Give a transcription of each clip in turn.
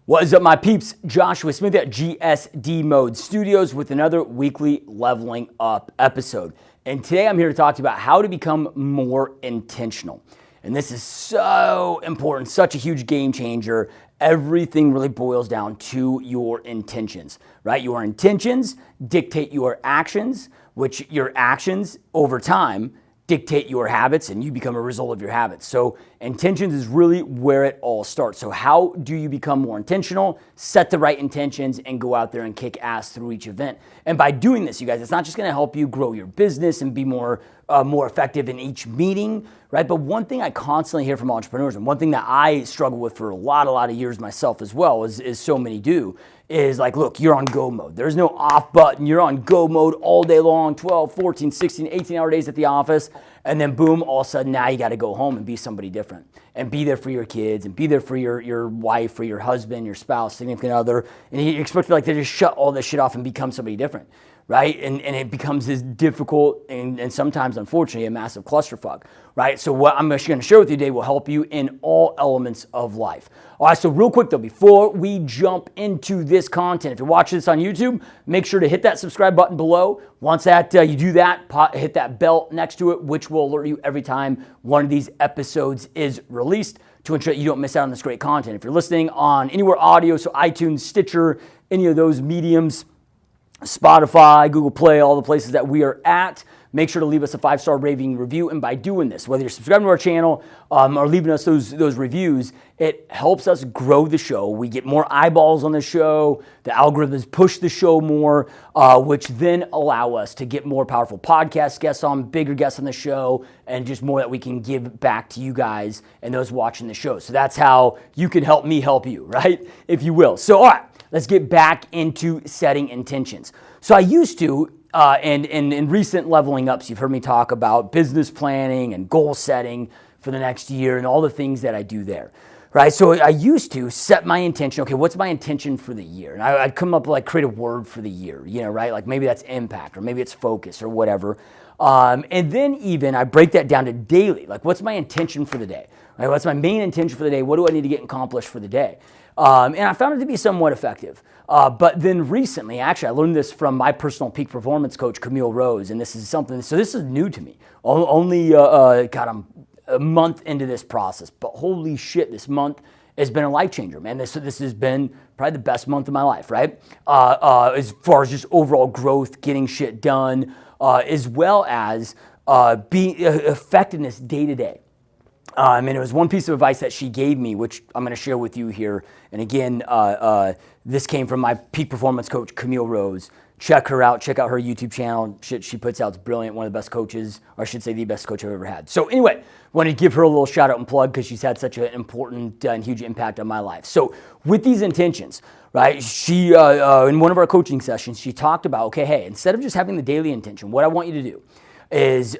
What is up, my peeps? Joshua Smith at GSD Mode Studios with another weekly leveling up episode. And today I'm here to talk to you about how to become more intentional. And this is so important, such a huge game changer. Everything really boils down to your intentions, right? Your intentions dictate your actions, which your actions over time dictate your habits, and you become a result of your habits. So intentions is really where it all starts. So how do you become more intentional, set the right intentions, and go out there and kick ass through each event? And by doing this, you guys, it's not just gonna help you grow your business and be more effective in each meeting, right? But one thing I constantly hear from entrepreneurs, and one thing that I struggle with for a lot of years myself as well, is so many do, is like, look, you're on go mode. There's no off button. You're on go mode all day long, 12, 14, 16, 18-hour days at the office. And then boom, all of a sudden now you got to go home and be somebody different and be there for your kids and be there for your wife or your husband, your spouse, significant other. And you expect like to just shut all this shit off and become somebody different, right? And it becomes this difficult and sometimes, unfortunately, a massive clusterfuck, right? So what I'm going to share with you today will help you in all elements of life. All right, so real quick though, before we jump into this content, if you're watching this on YouTube, make sure to hit that subscribe button below. Once that you do that, hit that bell next to it, which will alert you every time one of these episodes is released to ensure that you don't miss out on this great content. If you're listening on anywhere audio, so iTunes, Stitcher, any of those mediums, Spotify, Google Play, all the places that we are at, make sure to leave us a 5-star rating review. And by doing this, whether you're subscribing to our channel or leaving us those reviews, it helps us grow the show. We get more eyeballs on the show. The algorithms push the show more, which then allow us to get more powerful podcast guests on, bigger guests on the show, and just more that we can give back to you guys and those watching the show. So that's how you can help me help you, right? If you will. So, all right, let's get back into setting intentions. So I used to, and in recent leveling ups, you've heard me talk about business planning and goal setting for the next year and all the things that I do there, right? So I used to set my intention. Okay, what's my intention for the year? And I'd come up with like create a word for the year, right? Like maybe that's impact or maybe it's focus or whatever. And then even I break that down to daily. Like what's my intention for the day? Right? What's my main intention for the day? What do I need to get accomplished for the day? And I found it to be somewhat effective. But then recently, actually, I learned this from my personal peak performance coach, Camille Rose. And this is something, so this is new to me. Only, I'm a month into this process. But holy shit, this month has been a life changer, man. This has been probably the best month of my life, right? As far as just overall growth, getting shit done, as well as being effectiveness day to day. And it was one piece of advice that she gave me, which I'm going to share with you here. And again, this came from my peak performance coach, Camille Rose. Check her out. Check out her YouTube channel. Shit she puts out is brilliant. One of the best coaches, or I should say the best coach I've ever had. So anyway, wanted to give her a little shout out and plug because she's had such an important and huge impact on my life. So with these intentions, right, she, in one of our coaching sessions, she talked about, okay, hey, instead of just having the daily intention, what I want you to do is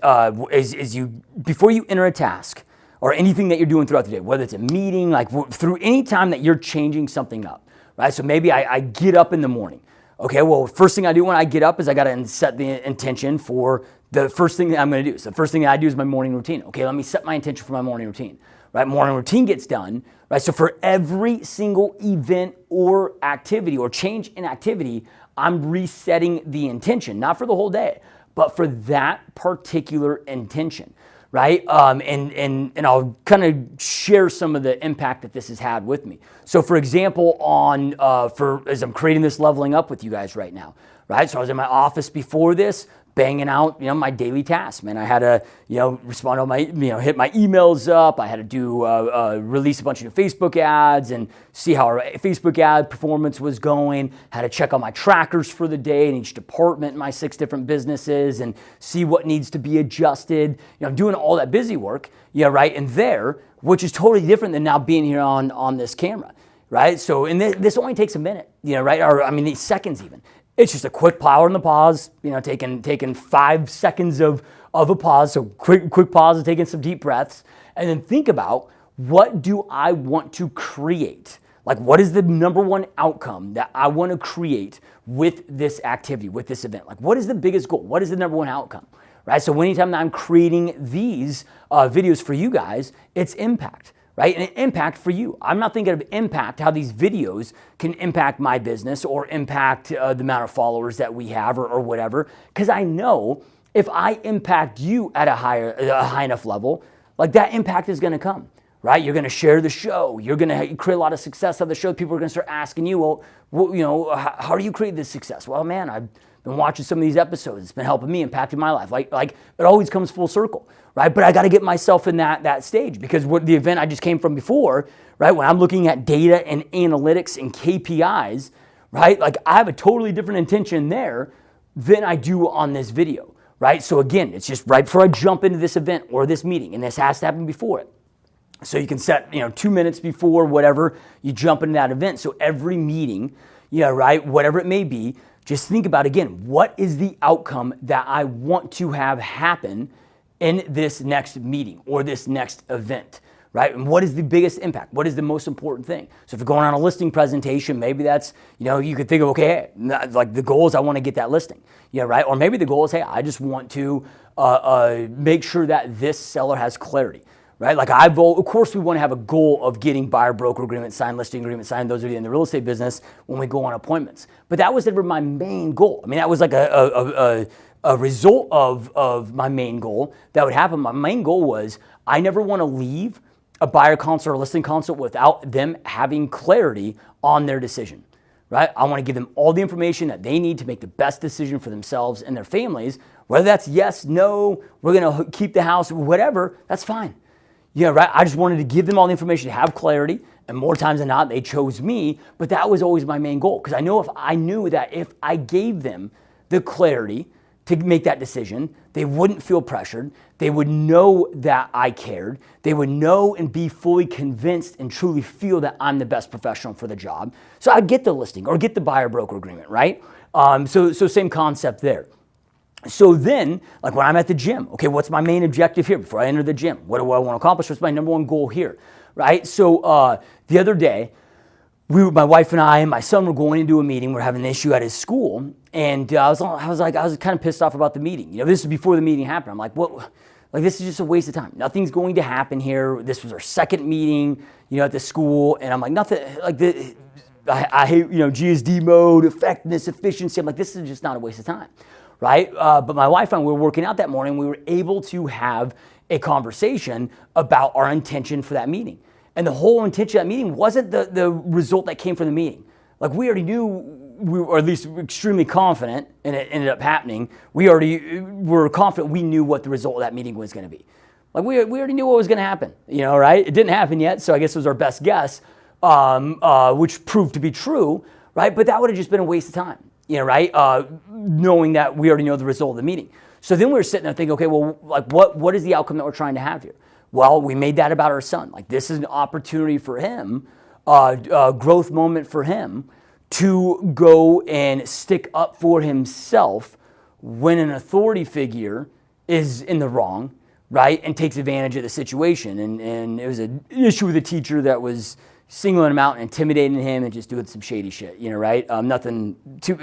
you, before you enter a task, or anything that you're doing throughout the day, whether it's a meeting, like through any time that you're changing something up, right? So maybe I get up in the morning. Okay, well, first thing I do when I get up is I got to set the intention for the first thing that I'm going to do. So the first thing that I do is my morning routine. Okay, let me set my intention for my morning routine, right? Morning routine gets done, right? So for every single event or activity or change in activity, I'm resetting the intention, not for the whole day, but for that particular intention. Right? And I'll kind of share some of the impact that this has had with me. So for example, as I'm creating this leveling up with you guys right now, right? So I was in my office before this, banging out, my daily tasks, man. I had to, respond to my, hit my emails up. I had to do, release a bunch of new Facebook ads and see how our Facebook ad performance was going. Had to check on my trackers for the day in each department in my 6 different businesses and see what needs to be adjusted. Doing all that busy work, right? And there, which is totally different than now being here on this camera, right? So, and this only takes a minute, right? Or, these seconds even. It's just a quick power in the pause, taking 5 seconds of a pause. So quick pause and taking some deep breaths. And then think about, what do I want to create? Like, what is the number one outcome that I want to create with this activity, with this event? Like, what is the biggest goal? What is the number one outcome, right? So anytime that I'm creating these videos for you guys, it's impact, right? And an impact for you. I'm not thinking of impact, how these videos can impact my business or impact the amount of followers that we have or whatever, because I know if I impact you at a high enough level, like that impact is going to come, right? You're going to share the show. You're going to create a lot of success on the show. People are going to start asking you, well, how do you create this success? Well, man, I've been watching some of these episodes. It's been helping me, impacting my life. Like it always comes full circle, right? But I got to get myself in that stage, because what the event I just came from before, right? When I'm looking at data and analytics and KPIs, right? Like I have a totally different intention there than I do on this video. Right? So again, it's just right before I jump into this event or this meeting, and this has to happen before it. So you can set, 2 minutes before whatever you jump into that event. So every meeting, right, whatever it may be, just think about, again, what is the outcome that I want to have happen in this next meeting or this next event, right? And what is the biggest impact? What is the most important thing? So if you're going on a listing presentation, maybe that's, you could think of, okay, like the goal is I want to get that listing, right? Or maybe the goal is, hey, I just want to make sure that this seller has clarity, right? Like of course we want to have a goal of getting buyer broker agreement signed, listing agreement signed, those of you in the real estate business when we go on appointments. But that was never my main goal. I mean, that was like a result of my main goal that would happen. My main goal was I never want to leave a buyer consult or listing consult without them having clarity on their decision, right? I want to give them all the information that they need to make the best decision for themselves and their families, whether that's yes, no, we're going to keep the house, whatever, that's fine. Right? I just wanted to give them all the information to have clarity, and more times than not, they chose me, but that was always my main goal, because I knew that if I gave them the clarity to make that decision, they wouldn't feel pressured. They would know that I cared. They would know and be fully convinced and truly feel that I'm the best professional for the job. So I'd get the listing or get the buyer broker agreement, right? So same concept there. So then, like when I'm at the gym, okay, what's my main objective here before I enter the gym? What do I want to accomplish? What's my number one goal here, right? So the other day, my wife and I and my son were going into a meeting. We're having an issue at his school, and I was kind of pissed off about the meeting. This is before the meeting happened. I'm like, what? Like, this is just a waste of time. Nothing's going to happen here. This was our second meeting, at the school, and I'm like, nothing. Like, I hate, GSD mode, effectiveness, efficiency. I'm like, this is just not a waste of time, right? But my wife and I, we were working out that morning. We were able to have a conversation about our intention for that meeting. And the whole intention of that meeting wasn't the result that came from the meeting. Like, we already knew, or at least extremely confident, and it ended up happening. We already were confident we knew what the result of that meeting was going to be. Like, we already knew what was going to happen, right? It didn't happen yet, so I guess it was our best guess, which proved to be true, right? But that would have just been a waste of time, right? Knowing that we already know the result of the meeting. So then we were sitting there thinking, okay, well, like, what is the outcome that we're trying to have here? Well, we made that about our son. Like, this is an opportunity for him, a growth moment for him to go and stick up for himself when an authority figure is in the wrong, right, and takes advantage of the situation. And it was an issue with a teacher that was singling him out and intimidating him and just doing some shady shit, right? Nothing too,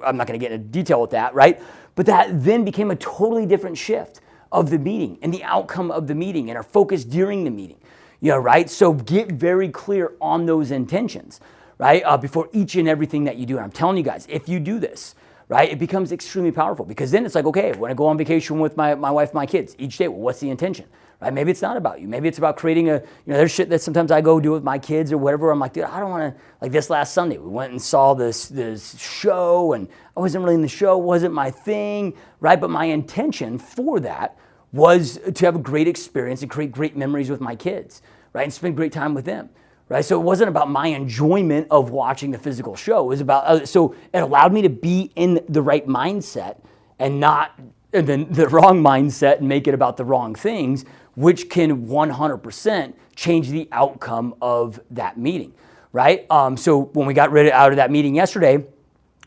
I'm not going to get into detail with that, right? But that then became a totally different shift of the meeting and the outcome of the meeting and our focus during the meeting, right? So get very clear on those intentions, right? Before each and everything that you do. And I'm telling you guys, if you do this, right, it becomes extremely powerful, because then it's like, okay, when I go on vacation with my wife, my kids each day, well, what's the intention? Right? Maybe it's not about you. Maybe it's about creating there's shit that sometimes I go do with my kids or whatever. I'm like, dude, I don't want to, like this last Sunday, we went and saw this show, and I wasn't really in the show, wasn't my thing, right? But my intention for that was to have a great experience and create great memories with my kids, right? And spend great time with them, right? So it wasn't about my enjoyment of watching the physical show. It was about, so it allowed me to be in the right mindset and not the wrong mindset and make it about the wrong things, which can 100% change the outcome of that meeting, right? So when we got out of that meeting yesterday,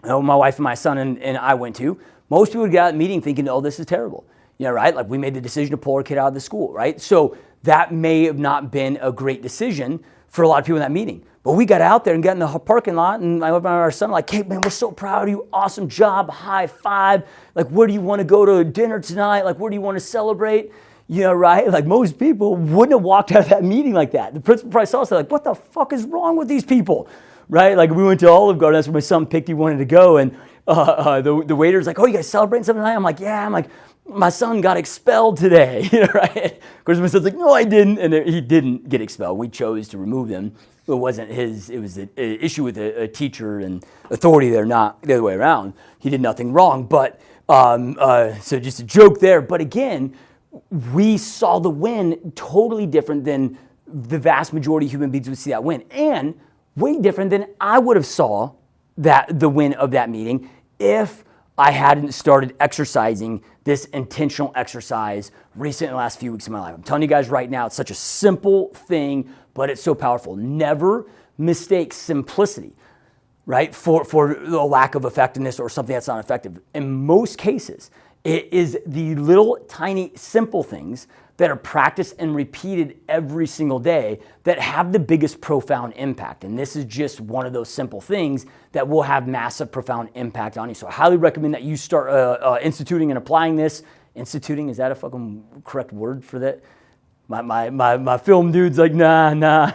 my wife and my son and I went to, most people would get out of the meeting thinking, oh, this is terrible. Right? Like, we made the decision to pull our kid out of the school, right? So that may have not been a great decision for a lot of people in that meeting. But we got out there and got in the parking lot, and my wife and our son were like, hey, man, we're so proud of you. Awesome job. High five. Like, where do you want to go to dinner tonight? Like, where do you want to celebrate? Right? Like most people wouldn't have walked out of that meeting like that. The principal probably saw us like, what the fuck is wrong with these people? Right? Like we went to Olive Garden, that's where my son picked, he wanted to go, and the waiter's like, oh, you guys celebrating something tonight? I'm like, yeah. I'm like, my son got expelled today, right? Of course, my son's like, no, I didn't, and he didn't get expelled. We chose to remove him. It wasn't his, it was an issue with a teacher and authority there, not the other way around. He did nothing wrong, but, so just a joke there. But again, we saw the win totally different than the vast majority of human beings would see that win, and way different than I would have saw the win of that meeting if I hadn't started exercising this intentional exercise recently in the last few weeks of my life. I'm telling you guys right now, it's such a simple thing, but it's so powerful. Never mistake simplicity, right, for the lack of effectiveness or something that's not effective. In most cases, it is the little tiny simple things that are practiced and repeated every single day that have the biggest profound impact. And this is just one of those simple things that will have massive, profound impact on you. So I highly recommend that you start instituting and applying this. Instituting, is that a fucking correct word for that? My film dude's like, nah.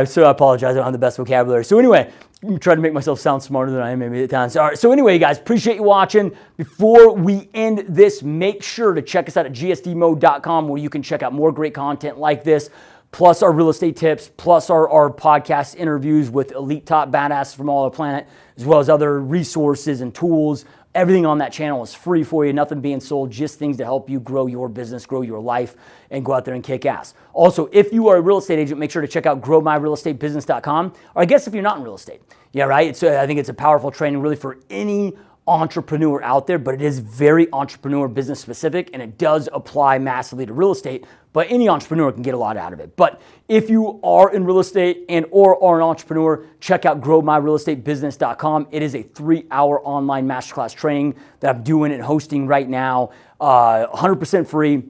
So I apologize, I don't have the best vocabulary. So anyway, I'm trying to make myself sound smarter than I am maybe at times. All right, so anyway, guys, appreciate you watching. Before we end this, make sure to check us out at gsdmode.com where you can check out more great content like this, plus our real estate tips, plus our podcast interviews with elite top badasses from all over the planet, as well as other resources and tools. Everything on that channel is free for you, nothing being sold, just things to help you grow your business, grow your life, and go out there and kick ass. Also, if you are a real estate agent, make sure to check out growmyrealestatebusiness.com, or I guess if you're not in real estate. Yeah, right? I think it's a powerful training really for any entrepreneur out there, but it is very entrepreneur business specific, and it does apply massively to real estate, but any entrepreneur can get a lot out of it. But if you are in real estate and or are an entrepreneur, check out growmyrealestatebusiness.com. It is a 3-hour online masterclass training that I'm doing and hosting right now, 100% free.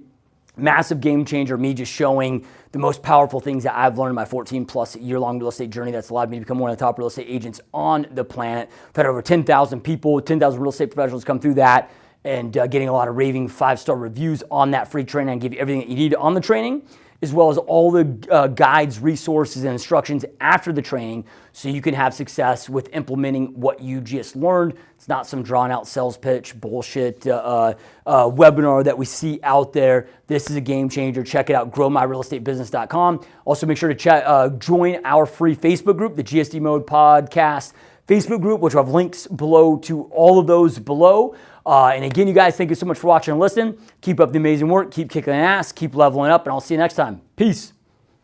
Massive game changer, me just showing the most powerful things that I've learned in my 14 plus year-long real estate journey that's allowed me to become one of the top real estate agents on the planet. I've had over 10,000 people, 10,000 real estate professionals come through that, and getting a lot of raving 5-star reviews on that free training. I give you everything that you need on the training, as well as all the guides, resources, and instructions after the training so you can have success with implementing what you just learned. It's not some drawn-out sales pitch bullshit webinar that we see out there. This is a game changer. Check it out, growmyrealestatebusiness.com. Also, make sure to join our free Facebook group, the GSD Mode Podcast Facebook group, which will have links below to all of those below. And again, you guys, thank you so much for watching and listening. Keep up the amazing work. Keep kicking ass. Keep leveling up. And I'll see you next time. Peace.